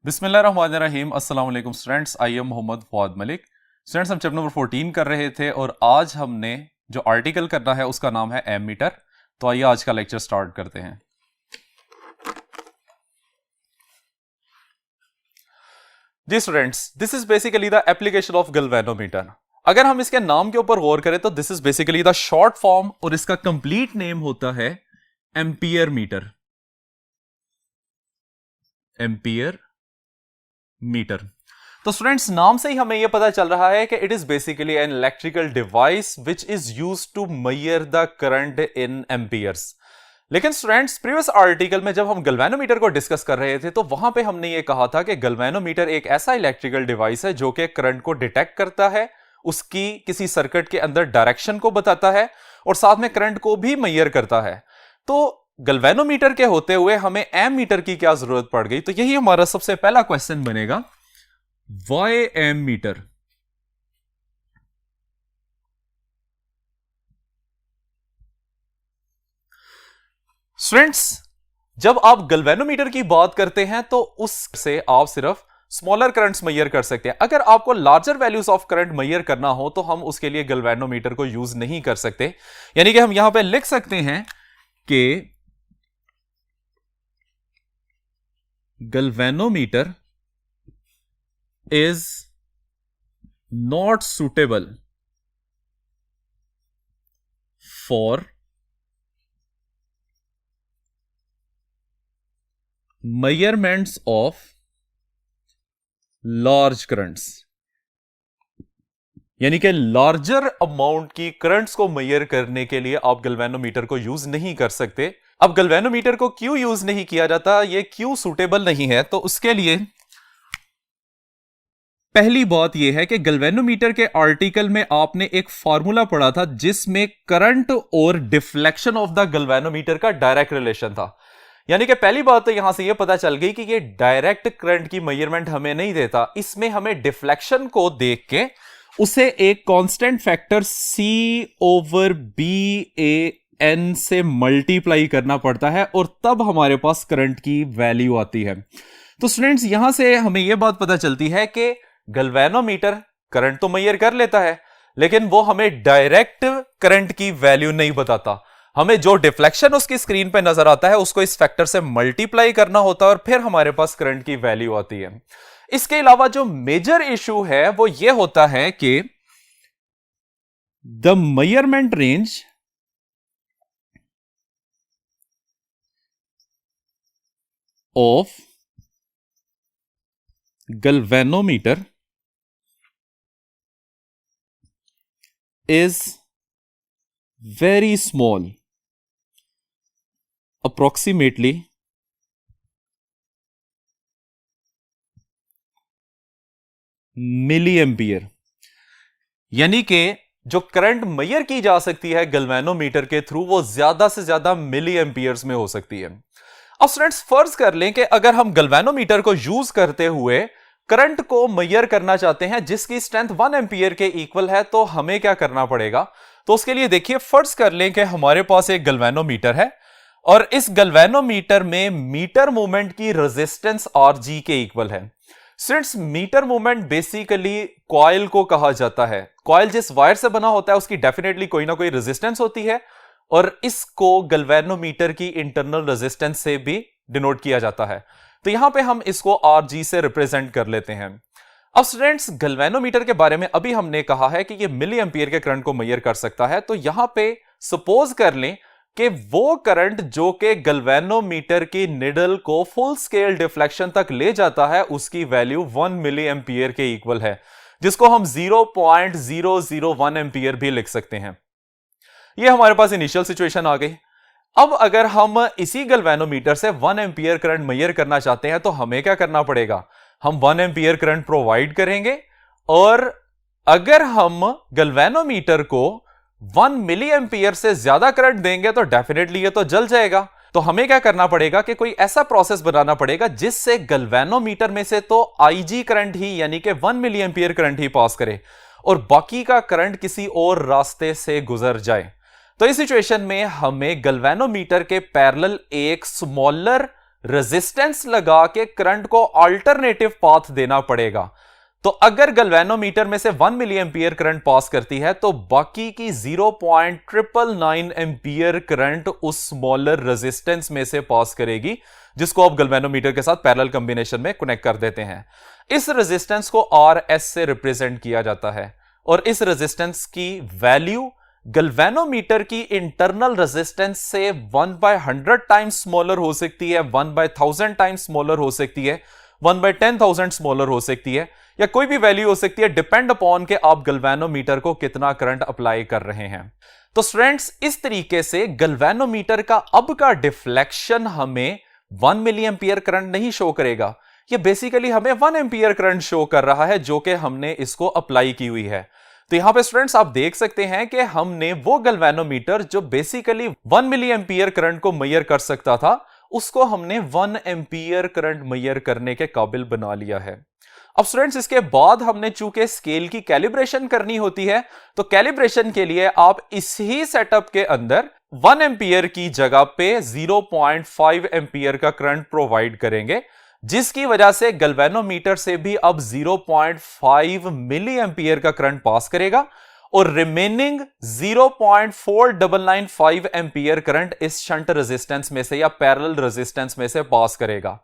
बिस्मिल्लाहिर्रहमानिर्रहीम अस्सलाम वालेकुम students. I am Mohammad Fawad Malik. Students, हम चैप्टर नंबर 14 कर रहे थे और आज हमने जो आर्टिकल करना है उसका नाम है एमीटर। तो आइए आज का लेक्चर स्टार्ट करते हैं। जी students, this is basically the application of galvanometer. अगर हम इसके नाम के ऊपर गौर करें तो this is basically the short form और इसका कंप्लीट नेम होता है एम्पियर मीटर। Ampere meter. तो स्टूडेंट्स, नाम से ही हमें यह पता चल रहा है कि it is basically an electrical device which is used to measure the current in amperes. लेकिन स्टूडेंट्स, प्रीवियस आर्टिकल में जब हम गैल्वेनोमीटर को डिस्कस कर रहे थे तो वहां पे हमने ये कहा था कि गैल्वेनोमीटर एक ऐसा इलेक्ट्रिकल डिवाइस है जो कि करंट को डिटेक्ट करता है, उसकी किसी सर्किट के अंदर डायरेक्शन को बताता है और साथ में करंट को भी मेजर करता है। तो गैल्वेनोमीटर के होते हुए हमें एमीटर की क्या जरूरत पड़ गई? तो यही हमारा सबसे पहला क्वेश्चन बनेगा, व्हाई एमीटर। स्टूडेंट्स, जब आप गैल्वेनोमीटर की बात करते हैं तो उससे आप सिर्फ स्मॉलर करंट्स मेजर कर सकते हैं। अगर आपको larger values of current measure करना हो तो हम उसके लिए गैल्वेनोमीटर को यूज नहीं कर सकते। यानी कि हम यहां पे लिख सकते हैं कि galvanometer is not suitable for measurements of large currents। यानी कि लार्जर अमाउंट की करंट्स को मेजर करने के लिए आप गैल्वेनोमीटर को यूज नहीं कर सकते। अब गैल्वेनोमीटर को क्यों यूज नहीं किया जाता, ये क्यों सूटेबल नहीं है? तो उसके लिए पहली बात यह है कि गैल्वेनोमीटर के आर्टिकल में आपने एक फार्मूला पढ़ा था जिसमें करंट और डिफ्लेक्शन ऑफ द गैल्वेनोमीटर का डायरेक्ट रिलेशन था। यानी कि पहली बात तो यहां से यह पता चल गई कि ये डायरेक्ट करंट की मेजरमेंट हमें नहीं देता, इसमें हमें डिफ्लेक्शन को देख के उसे एक कांस्टेंट फैक्टर C/BAN से मल्टीप्लाई करना पड़ता है और तब हमारे पास करंट की वैल्यू आती है। तो स्टूडेंट्स, यहां से हमें यह बात पता चलती है कि गैल्वेनोमीटर करंट तो मेजर कर लेता है लेकिन वो हमें डायरेक्ट करंट की वैल्यू नहीं बताता। हमें जो डिफ्लेक्शन उसकी स्क्रीन पे नजर आता है उसको इस फैक्टर से मल्टीप्लाई करना होता है और फिर हमारे पास करंट की वैल्यू आती है। इसके अलावा जो मेजर इशू है वो ये होता है कि the measurement range of galvanometer is very small, approximately milliampere. यानी कि जो करंट मेजर की जा सकती है गैल्वेनोमीटर के थ्रू वो ज्यादा से ज्यादा मिली एम्पियर्स में हो सकती है। अब स्टूडेंट्स, फर्ज कर लें कि अगर हम गैल्वेनोमीटर को यूज करते हुए करंट को मेजर करना चाहते हैं जिसकी स्ट्रेंथ 1 एम्पियर के इक्वल है, तो हमें क्या करना पड़ेगा? तो उसके लिए देखिए, फर्ज कर लें कि हमारे पास एक गैल्वेनोमीटर है और इस गैल्वेनोमीटर में मीटर मूवमेंट की रेजिस्टेंस Rg के इक्वल है। Students, meter movement basically coil को कहा जाता है। कॉइल जिस वायर से बना होता है उसकी डेफिनेटली कोई ना कोई रेजिस्टेंस होती है और इसको गैल्वेनोमीटर की इंटरनल रेजिस्टेंस से भी डिनोट किया जाता है। तो यहां पे हम इसको Rg से रिप्रेजेंट कर लेते हैं। अब स्टूडेंट्स, गैल्वेनोमीटर के बारे में अभी हमने कहा है कि ये मिली एम्पियर के करंट को मेजर कर सकता है। तो यहां पे सपोज कर लें कि वो करंट जो कि गैल्वेनोमीटर की निडल को फुल स्केल डिफ्लेक्शन तक ले जाता है उसकी वैल्यू 1 मिली एम्पियर के इक्वल है, जिसको हम 0.001 एम्पियर भी लिख सकते हैं। ये हमारे पास इनिशियल सिचुएशन आ गई। अब अगर हम इसी गैल्वेनोमीटर से 1 एम्पियर करंट मेजर करना चाहते हैं तो हमें क्या करना पड़ेगा? हम 1 एम्पियर करंट प्रोवाइड करेंगे और अगर हम गैल्वेनोमीटर को 1 मिली एम्पियर से ज्यादा करंट देंगे तो डेफिनेटली ये तो जल जाएगा। तो हमें क्या करना पड़ेगा कि कोई ऐसा प्रोसेस बनाना पड़ेगा जिससे गैल्वेनोमीटर में से तो Ig करंट ही यानी कि 1 मिली एम्पियर करंट ही पास करे और बाकी का करंट किसी और रास्ते से गुजर जाए। तो इस सिचुएशन में हमें गैल्वेनोमीटर के पैरेलल एक स्मॉलर रेजिस्टेंस लगा के करंट को अल्टरनेटिव पाथ देना पड़ेगा। तो अगर गैल्वेनोमीटर में से 1 मिली एंपियर करंट पास करती है तो बाकी की 0.999 एंपियर करंट उस स्मॉलर रेजिस्टेंस में से पास करेगी, जिसको आप गैल्वेनोमीटर के साथ पैरेलल कॉम्बिनेशन में कनेक्ट कर देते हैं। इस रेजिस्टेंस को RS से रिप्रेजेंट किया जाता है और इस रेजिस्टेंस की वैल्यू गैल्वेनोमीटर की इंटरनल रेजिस्टेंस से 1/100 टाइम्स स्मॉलर हो सकती है, 1/1000 टाइम्स स्मॉलर हो सकती है, 1/10,000 स्मॉलर हो सकती है, या कोई भी वैल्यू हो सकती है, डिपेंड अपॉन के आप गैल्वेनोमीटर को कितना करंट अप्लाई कर रहे हैं। तो स्टूडेंट्स, इस तरीके से गैल्वेनोमीटर का अब का डिफ्लेक्शन हमें 1 मिली एंपियर करंट नहीं शो करेगा, ये बेसिकली हमें 1 एंपियर करंट शो कर रहा है जो कि हमने इसको अप्लाई की हुई है। तो यहां पे स्टूडेंट्स आप देख सकते हैं कि हमने वो गैल्वेनोमीटर जो बेसिकली 1 मिली एंपियर करंट को मेजर कर सकता था, उसको हमने 1 एंपियर करंट मेजर करने के काबिल बना लिया है। अब स्टूडेंट्स, इसके बाद हमने चूंकि स्केल की कैलिब्रेशन करनी होती है, तो कैलिब्रेशन के लिए आप इसी सेटअप के अंदर 1 एंपियर की जगह पे 0.5 एंपियर का करंट प्रोवाइड करेंगे, जिसकी वजह से गैल्वेनोमीटर से भी अब 0.5 मिली एंपियर का करंट पास करेगा और रिमेनिंग 0.4995 एंपियर करंट इस शंट रेजिस्टेंस में से या पैरेलल रेजिस्टेंस में से पास करेगा।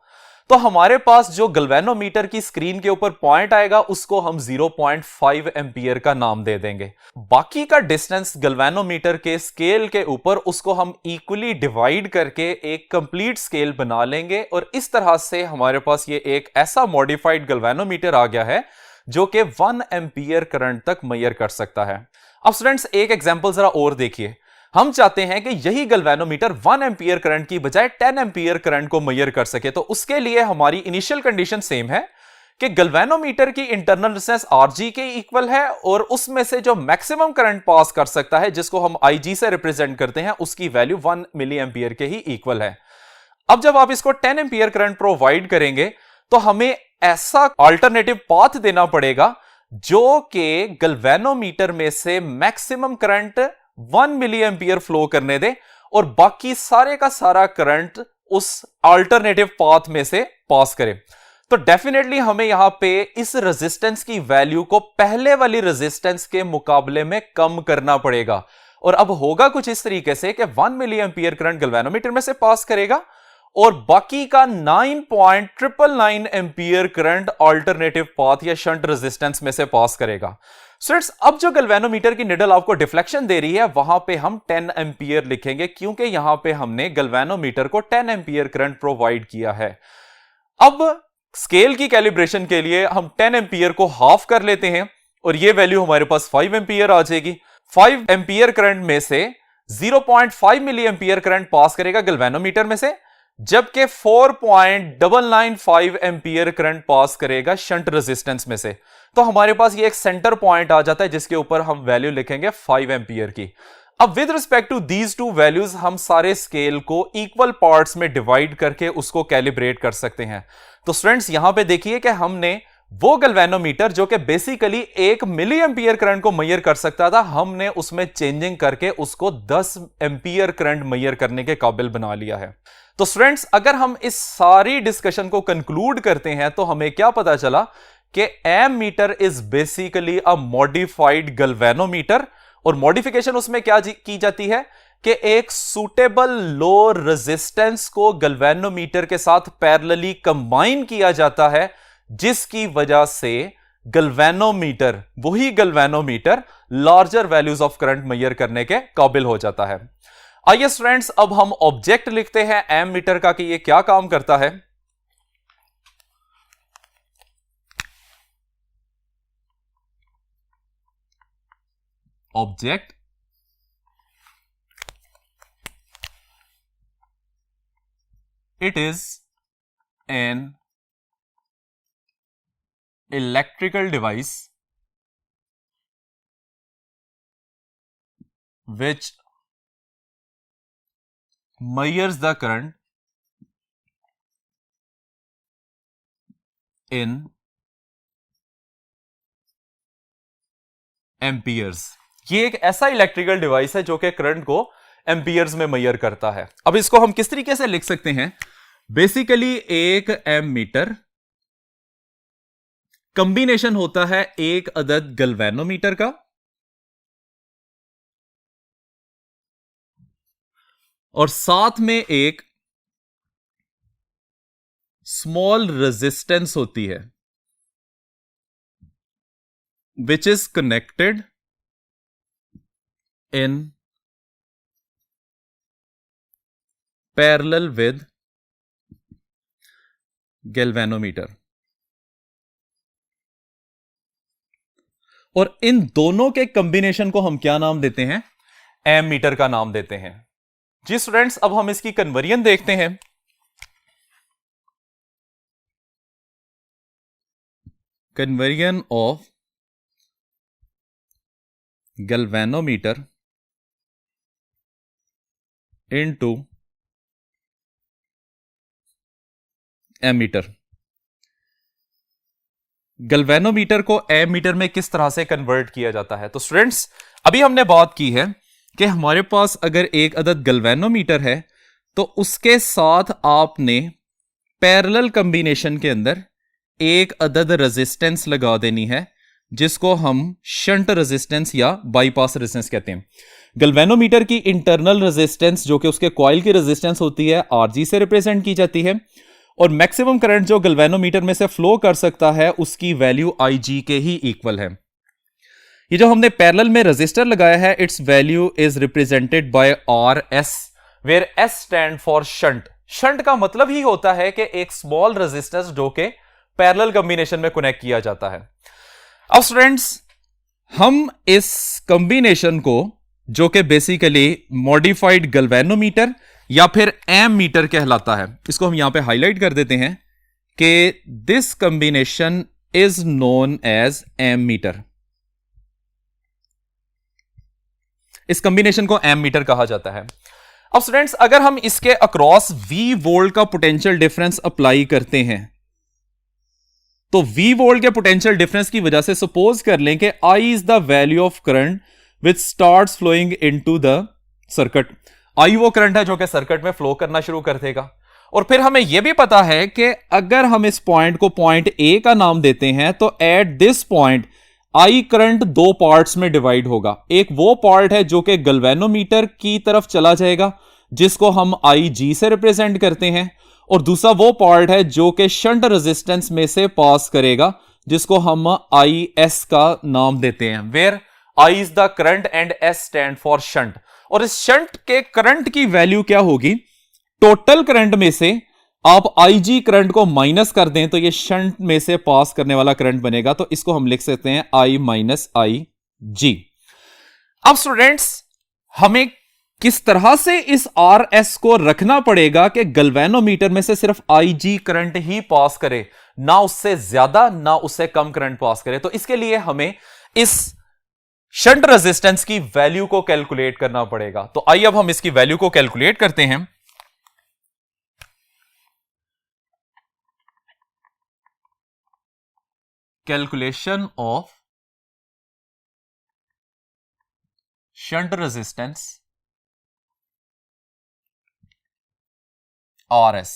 तो हमारे पास जो गैल्वेनोमीटर की स्क्रीन के ऊपर पॉइंट आएगा उसको हम 0.5 एंपियर का नाम दे देंगे। बाकी का डिस्टेंस गैल्वेनोमीटर के स्केल के ऊपर उसको हम इक्वली डिवाइड करके एक कंप्लीट स्केल बना लेंगे और इस तरह से हमारे पास ये एक ऐसा मॉडिफाइड गैल्वेनोमीटर आ गया है जो कि 1 एंपियर करंट तक मेजर कर सकता है। अब स्टूडेंट्स, एक एग्जांपल जरा और देखिए। हम चाहते हैं कि यही गैल्वेनोमीटर 1 एंपियर करंट की बजाय 10 एंपियर करंट को मेजर कर सके। तो उसके लिए हमारी इनिशियल कंडीशन सेम है कि गैल्वेनोमीटर की इंटरनल रेजिस्टेंस Rg के इक्वल है और उसमें से जो मैक्सिमम करंट पास कर सकता है, जिसको हम Ig से रिप्रेजेंट करते हैं, उसकी वैल्यू 1 मिली एंपियर के ही इक्वल है। अब जब आप इसको 10 एंपियर करंट प्रोवाइड करेंगे तो हमें ऐसा अल्टरनेटिव पाथ देना पड़ेगा जो कि गैल्वेनोमीटर में से maximum current 1 milliampere flow करने दे और बाकी सारे का सारा करंट उस अल्टरनेटिव पाथ में से पास करे। तो डेफिनेटली हमें यहां पे इस रेजिस्टेंस की वैल्यू को पहले वाली रेजिस्टेंस के मुकाबले में कम करना पड़ेगा और अब होगा कुछ इस तरीके से कि 1 मिली एंपियर करंट गैल्वेनोमीटर में से पास करेगा और बाकी का 9.999 एंपियर करंट अल्टरनेटिव पाथ या शंट रेजिस्टेंस में से पास करेगा। स्टूडेंट्स, अब जो गैल्वेनोमीटर की निडल आपको डिफ्लेक्शन दे रही है वहां पे हम 10 एंपियर लिखेंगे क्योंकि यहां पे हमने गैल्वेनोमीटर को 10 एंपियर करंट प्रोवाइड किया है। अब स्केल की कैलिब्रेशन के लिए हम 10 एंपियर को हाफ कर लेते हैं और यह वैल्यू हमारे पास 5 एंपियर आ जाएगी। 5 एंपियर करंट में से 0.5 मिली एंपियर करंट पास करेगा गैल्वेनोमीटर में से, जबकि 4.995 एंपियर करंट पास करेगा शंट रेजिस्टेंस में से। तो हमारे पास ये एक सेंटर पॉइंट आ जाता है जिसके ऊपर हम वैल्यू लिखेंगे 5 एंपियर की। अब with respect to these two values हम सारे स्केल को इक्वल पार्ट्स में डिवाइड करके उसको कैलिब्रेट कर सकते हैं। तो स्टूडेंट्स, यहां पे देखिए कि हमने वो गैल्वेनोमीटर जो कि बेसिकली 1 मिली एंपियर करंट को मेजर कर सकता था, हमने उसमें चेंजिंग करके उसको 10 एंपियर करंट मेजर करने के काबिल बना लिया है। तो स्टूडेंट्स, अगर हम इस सारी डिस्कशन को कंक्लूड करते हैं तो हमें क्या पता चला कि ammeter is basically a modified galvanometer और मॉडिफिकेशन उसमें क्या की जाती है कि एक सुटेबल लो रेजिस्टेंस को गैल्वेनोमीटर के साथ पैरेलली कंबाइन किया जाता है, जिसकी वजह से गैल्वेनोमीटर, वही galvanometer larger values of current measure करने के काबिल हो जाता है। आइए स्टूडेंट्स, अब हम ऑब्जेक्ट लिखते हैं एमीटर का कि ये क्या काम करता है। Object it is an electrical device which measures the current in amperes. ये एक ऐसा इलेक्ट्रिकल डिवाइस है जो कि करंट को एम्पियर्स में मेजर करता है। अब इसको हम किस तरीके से लिख सकते हैं, बेसिकली एक एमीटर कॉम्बिनेशन होता है एक अदद गैल्वेनोमीटर का और साथ में एक स्मॉल रेजिस्टेंस होती है which is connected in parallel with galvanometer. और इन दोनों के कॉम्बिनेशन को हम क्या नाम देते हैं? एमीटर का नाम देते हैं। जी स्टूडेंट्स, अब हम इसकी कन्वर्जन देखते हैं। Conversion of galvanometer into ammeter. Galvanometer को एमीटर में किस तरह से कन्वर्ट किया जाता है? तो स्टूडेंट्स, अभी हमने बात की है कि हमारे पास अगर एक अदद गैल्वेनोमीटर है तो उसके साथ आपने पैरेलल कॉम्बिनेशन के अंदर एक अदद रेजिस्टेंस लगा देनी है जिसको हम शंट रेजिस्टेंस या बाईपास रेजिस्टेंस कहते हैं। गैल्वेनोमीटर की इंटरनल रेजिस्टेंस जो कि उसके कॉइल की रेजिस्टेंस होती है आरजी से रिप्रेजेंट की जाती है और मैक्सिमम करंट जो गैल्वेनोमीटर में से फ्लो कर सकता है उसकी वैल्यू आईजी के ही इक्वल है। ये जो हमने पैरेलल में रेजिस्टर लगाया है its value is represented by R S where S stand for shunt. Shunt का मतलब ही होता है कि एक स्मॉल रेजिस्टेंस जो कि पैरेलल कॉम्बिनेशन में कनेक्ट किया जाता है। अब स्टूडेंट्स, हम इस कॉम्बिनेशन को जो कि बेसिकली मॉडिफाइड गैल्वेनोमीटर या फिर एम मीटर कहलाता है, इसको हम यहां पे हाईलाइट कर देते हैं कि this combination is known as ammeter. इस कॉम्बिनेशन को एम मीटर कहा जाता है। अब स्टूडेंट्स, अगर हम इसके अक्रॉस वी वोल्ट का पोटेंशियल डिफरेंस अप्लाई करते हैं तो वी वोल्ट के पोटेंशियल डिफरेंस की वजह से सपोज कर लें कि I is the value of current which starts flowing into the circuit. I वो करंट है जो कि सर्किट में फ्लो करना शुरू कर देगा। और फिर हमें यह भी पता है कि अगर हम इस पॉइंट को पॉइंट ए का नाम देते हैं तो at this point I current दो पार्ट्स में डिवाइड होगा। एक वो पार्ट है जो कि गैल्वेनोमीटर की तरफ चला जाएगा जिसको हम आई जी से रिप्रेजेंट करते हैं और दूसरा वो पार्ट है जो कि शंट रेजिस्टेंस में से पास करेगा जिसको हम आई एस का नाम देते हैं where I is the current and S stand for shunt. और इस शंट के करंट की वैल्यू क्या होगी? टोटल करंट में से आप आईजी करंट को माइनस कर दें तो ये शंट में से पास करने वाला करंट बनेगा, तो इसको हम लिख सकते हैं आई माइनस आई जी। अब स्टूडेंट्स, हमें किस तरह से इस आर एस को रखना पड़ेगा कि गैल्वेनोमीटर में से सिर्फ आईजी करंट ही पास करे, ना उससे ज्यादा ना उससे कम करंट पास करे। तो इसके लिए हमें इस शंट रेजिस्टेंस की वैल्यू को कैलकुलेट करना पड़ेगा। तो आइए अब हम इसकी वैल्यू को कैलकुलेट करते हैं। Calculation of shunt resistance R S.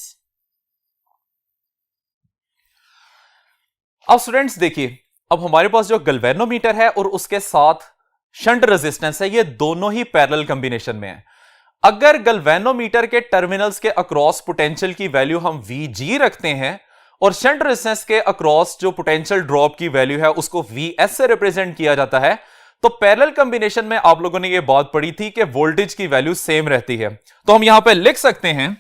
अब स्टूडेंट्स देखिए, अब हमारे पास जो गैल्वेनोमीटर है और उसके साथ शंट रेजिस्टेंस है, ये दोनों ही पैरेलल कॉम्बिनेशन में है। अगर गैल्वेनोमीटर के टर्मिनल्स के अक्रॉस पोटेंशियल की वैल्यू हम Vg रखते हैं और शंट रेजिस्टेंस के अक्रॉस जो पोटेंशियल ड्रॉप की वैल्यू है उसको Vs से रिप्रेजेंट किया जाता है, तो पैरेलल कॉम्बिनेशन में आप लोगों ने यह बात पढ़ी थी कि वोल्टेज की वैल्यू सेम रहती है। तो हम यहां पे लिख सकते हैं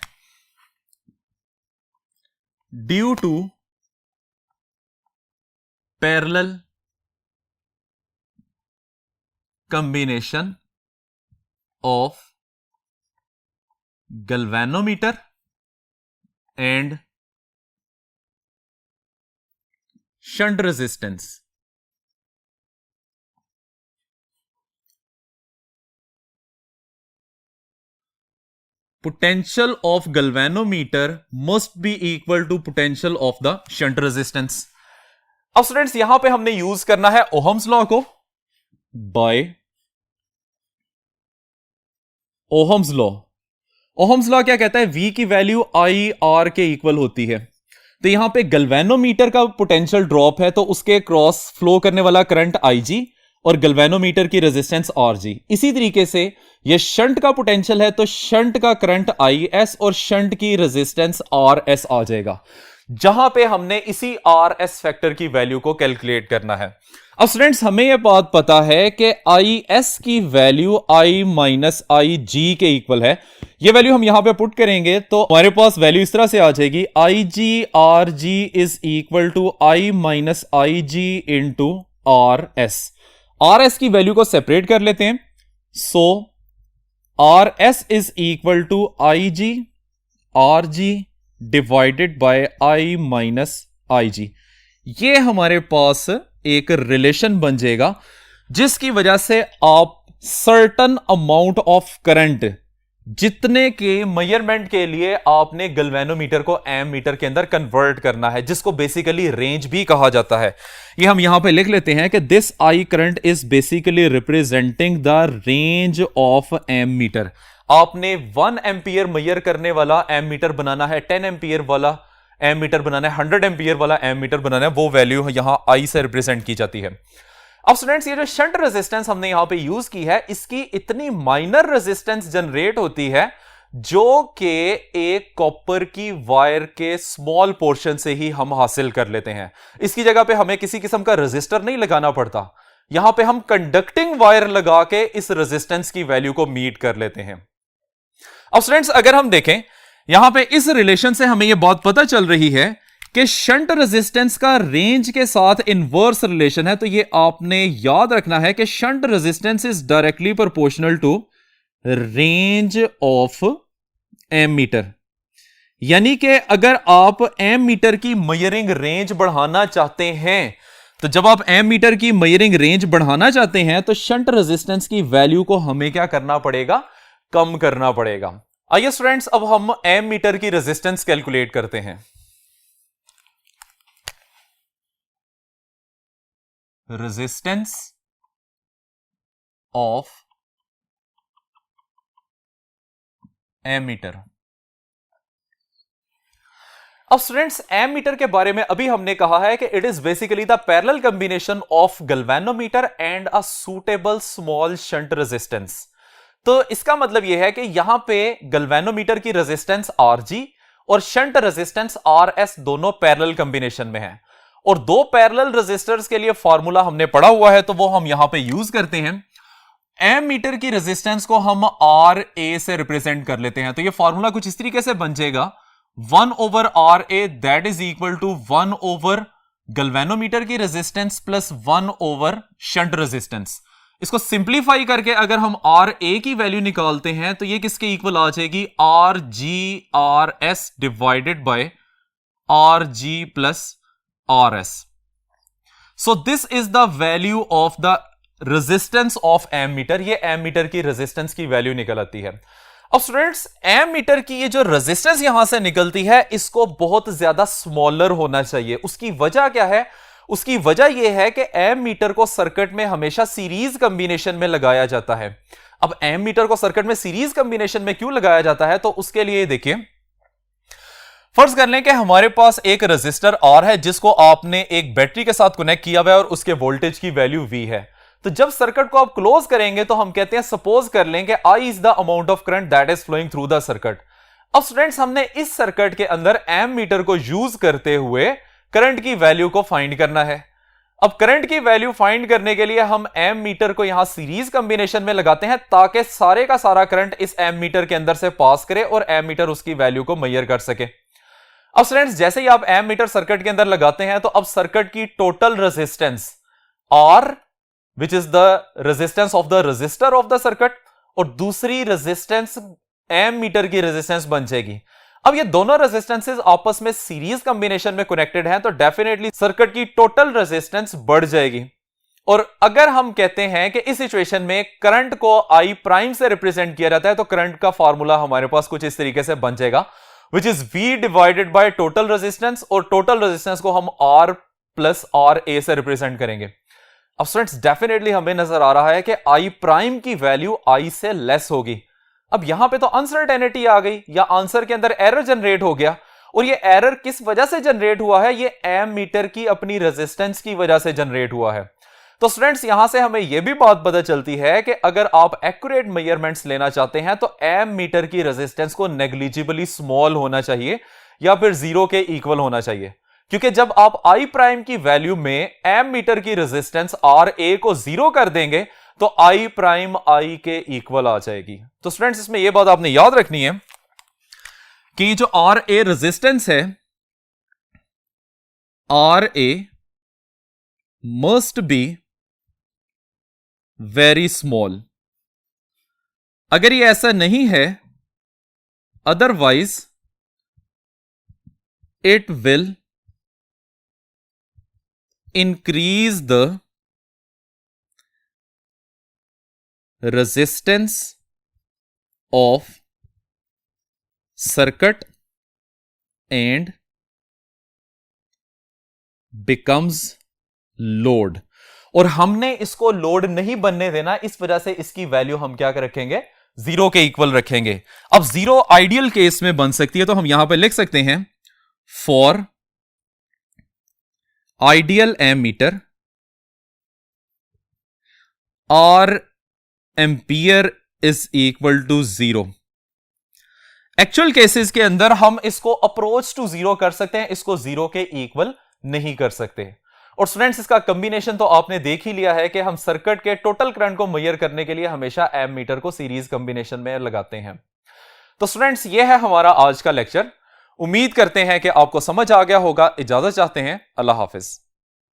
due to parallel combination of galvanometer and shunt resistance, potential of galvanometer must be equal to potential of the shunt resistance। अब स्टूडेंट्स, यहां पे हमने यूज करना है ओहम्स लॉ को। By Ohm's law, Ohm's law क्या कहता है? V की वैल्यू आई आर के इक्वल होती है। तो यहां पे गैल्वेनोमीटर का पोटेंशियल ड्रॉप है, तो उसके क्रॉस फ्लो करने वाला करंट IG और गैल्वेनोमीटर की रेजिस्टेंस RG। इसी तरीके से ये शंट का पोटेंशियल है, तो शंट का करंट IS और शंट की रेजिस्टेंस RS आ जाएगा, जहां पे हमने इसी RS फैक्टर की वैल्यू को कैलकुलेट करना है। अब स्टूडेंट्स, हमें यह बात पता है कि IS की वैल्यू I माइनस IG के इक्वल है। ये वैल्यू हम यहां पे पुट करेंगे तो हमारे पास वैल्यू इस तरह से आ जाएगी, IG RG is equal to I minus IG into RS। RS की वैल्यू को सेपरेट कर लेते हैं, so RS is equal to IG RG divided by I minus IG। ये हमारे पास एक रिलेशन बन जाएगा, जिसकी वजह से आप सर्टन अमाउंट ऑफ करंट, जितने के मेजरमेंट के लिए आपने गैल्वेनोमीटर को एमीटर के अंदर कन्वर्ट करना है, जिसको बेसिकली रेंज भी कहा जाता है। ये हम यहां पे लिख लेते हैं कि this I current is basically representing the range of ammeter. आपने 1 एम्पियर मेजर करने वाला एमीटर बनाना है, 10 एम्पियर वाला एमीटर बनाना है, 100 एम्पियर वाला एमीटर बनाना है, वो वैल्यू यहां आई से रिप्रेजेंट की जाती है। अब स्टूडेंट्स, ये जो शंट रेजिस्टेंस हमने यहां पे यूज की है, इसकी इतनी माइनर रेजिस्टेंस जनरेट होती है जो कि एक कॉपर की वायर के स्मॉल पोर्शन से ही हम हासिल कर लेते हैं। इसकी जगह पे हमें किसी किस्म का रेजिस्टर नहीं लगाना पड़ता, यहां पे हम कंडक्टिंग वायर लगा के इस रेजिस्टेंस की वैल्यू को मीट कर लेते हैं। अब स्टूडेंट्स, अगर हम देखें यहां पे इस रिलेशन से हमें यह बात पता चल रही है कि शंट रेजिस्टेंस का रेंज के साथ इनवर्स रिलेशन है। तो ये आपने याद रखना है कि shunt resistance is directly proportional to range of ammeter. यानी कि अगर आप एमीटर की मेजरिंग रेंज बढ़ाना चाहते हैं, तो जब आप एमीटर की मेजरिंग रेंज बढ़ाना चाहते हैं तो शंट रेजिस्टेंस की वैल्यू को हमें क्या करना पड़ेगा? कम करना पड़ेगा। आइए स्टूडेंट्स, अब हम एमीटर की रेजिस्टेंस कैलकुलेट करते हैं। Resistance of ammeter. अब स्टूडेंट्स, एमीटर के बारे में अभी हमने कहा है कि it is basically the parallel combination of galvanometer and a suitable small shunt resistance. तो इसका मतलब यह है कि यहां पे गैल्वेनोमीटर की रेजिस्टेंस RG और शंट रेजिस्टेंस RS दोनों पैरेलल कॉम्बिनेशन में है, और दो पैरेलल रेजिस्टर्स के लिए फॉर्मूला हमने पढ़ा हुआ है, तो वो हम यहां पे यूज करते हैं। एमीटर की रेजिस्टेंस को हम RA से रिप्रेजेंट कर लेते हैं। तो ये फॉर्मूला कुछ इस तरीके से बन जाएगा, 1/RA that is equal to 1/, galvanometer की रेजिस्टेंस प्लस 1/, शंट रेजिस्टेंस। इसको सिंप्लीफाई करके अगर हम RA की वैल्यू निकालते हैं तो ये किसके इक्वल आ जाएगी? RG/RS divided by RG plus RS। So this is the value of the resistance of ammeter. ये एमीटर की रेजिस्टेंस की वैल्यू निकल आती है। अब स्टूडेंट्स, एमीटर की ये जो रेजिस्टेंस यहां से निकलती है, इसको बहुत ज्यादा स्मॉलर होना चाहिए। उसकी वजह क्या है? उसकी वजह यह है कि एमीटर को सर्किट में हमेशा सीरीज कॉम्बिनेशन में लगाया जाता है। अब एमीटर को सर्किट में सीरीज कॉम्बिनेशन में क्यों लगाया जाता है? तो उसके लिए देखिए, फर्ज कर लें कि हमारे पास एक रेजिस्टर R है जिसको आपने एक बैटरी के साथ कनेक्ट किया हुआ है और उसके वोल्टेज की वैल्यू V है। तो जब सर्किट को आप क्लोज करेंगे तो हम कहते हैं, सपोज कर लें कि I is the amount of current that is flowing through the circuit. अब स्टूडेंट्स, हमने इस सर्किट के अंदर एमीटर को यूज करते हुए करंट की वैल्यू को फाइंड करना है। अब करंट की वैल्यू फाइंड करने के लिए हम एमीटर को यहां सीरीज कॉम्बिनेशन में लगाते हैं, ताकि सारे का सारा करंट इस एमीटर के अंदर से पास करे और एमीटर उसकी वैल्यू को मेजर कर सके। अब स्टूडेंट्स, जैसे ही आप एमीटर सर्किट के अंदर लगाते हैं तो अब सर्किट की total resistance R, which is the resistance of the resistor of the circuit, और दूसरी रेजिस्टेंस एमीटर की रेजिस्टेंस बन जाएगी। अब ये दोनों रेजिस्टेंसेस आपस में सीरीज कॉम्बिनेशन में कनेक्टेड हैं, तो डेफिनेटली सर्किट की टोटल रेजिस्टेंस बढ़ जाएगी। और अगर हम कहते हैं कि इस सिचुएशन में करंट को I प्राइम से रिप्रेजेंट किया जाता है, तो करंट का फॉर्मूला हमारे पास कुछ इस तरीके से बन जाएगा, which is V divided by total resistance, और टोटल रेजिस्टेंस को हम R प्लस RA से रिप्रेजेंट करेंगे। अब स्टूडेंट्स, डेफिनेटली हमें नजर आ रहा है कि I प्राइम की वैल्यू I से लेस होगी। अब यहां पे तो अनसर्टेनिटी आ गई या आंसर के अंदर एरर जनरेट हो गया, और ये एरर किस वजह से जनरेट हुआ है? ये एम मीटर की अपनी रेजिस्टेंस की वजह से जनरेट हुआ है। तो स्टूडेंट्स यहां से हमें यह भी बात पता चलती है कि अगर आप एक्यूरेट मेजरमेंट्स लेना चाहते हैं तो एम मीटर की रेजिस्टेंस को नेग्लिजिबली स्मॉल होना चाहिए या फिर 0 के इक्वल होना चाहिए, क्योंकि जब आप आई प्राइम की वैल्यू में एम मीटर की रेजिस्टेंस आर ए को 0 कर देंगे तो आई प्राइम आई के इक्वल आ जाएगी। तो स्टूडेंट्स इसमें यह बात आपने याद रखनी है कि जो आर ए रेजिस्टेंस है, R A must be very small. अगर ये ऐसा नहीं है, otherwise it will increase the resistance of circuit and becomes load। और हमने इसको लोड नहीं बनने देना, इस वजह से इसकी वैल्यू हम क्या रखेंगे? 0 के इक्वल रखेंगे। अब 0 आइडियल केस में बन सकती है, तो हम यहां पे लिख सकते हैं for ideal ammeter R ampere is equal to 0। Actual cases के अंदर हम इसको अप्रोच टू 0 कर सकते हैं, इसको 0 के इक्वल नहीं कर सकते। और स्टूडेंट्स इसका कॉम्बिनेशन तो आपने देख ही लिया है कि हम सर्किट के टोटल करंट को मेजर करने के लिए हमेशा एम मीटर को सीरीज कॉम्बिनेशन में लगाते हैं। तो स्टूडेंट्स ये है हमारा आज का लेक्चर। उम्मीद करते हैं कि आपको समझ आ गया होगा। इजाजत चाहते हैं, अल्लाह हाफिज।